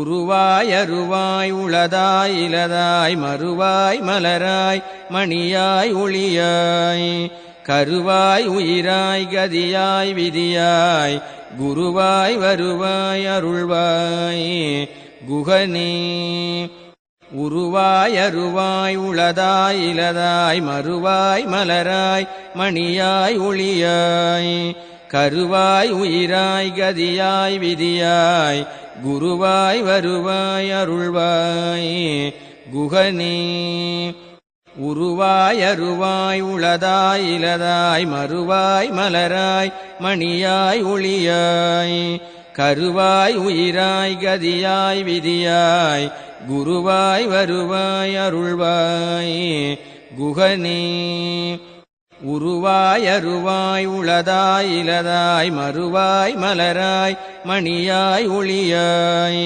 உருவாய் அருவாய் உளதாய் இலதாய் மறுவாய் மலராய் மணியாய் ஒளியாய் கருவாய் உயிராய் கதியாய் விதியாய் குருவாய் வருவாய் அருள்வாய் குகனே உருவாய் அருவாய் உளதாய் இலதாய் மறுவாய் மலராய் மணியாய் ஒளியாய் கருவாய் உயிராய் கதியாய் விதியாய் குருவாய் வருவாய் அருள்வாய் குகனே உருவாய் அருவாய் உளதாய் இலதாய் மறுவாய் மலராய் மணியாய் ஒளியாய் கருவாய் உயிராய் கதியாய் விதியாய் குருவாய் வருவாய் அருள்வாய் குகனே உருவாய் அருவாய் உளதாய் இலதாய் மறுவாய் மலராய் மணியாய் ஒளியாய்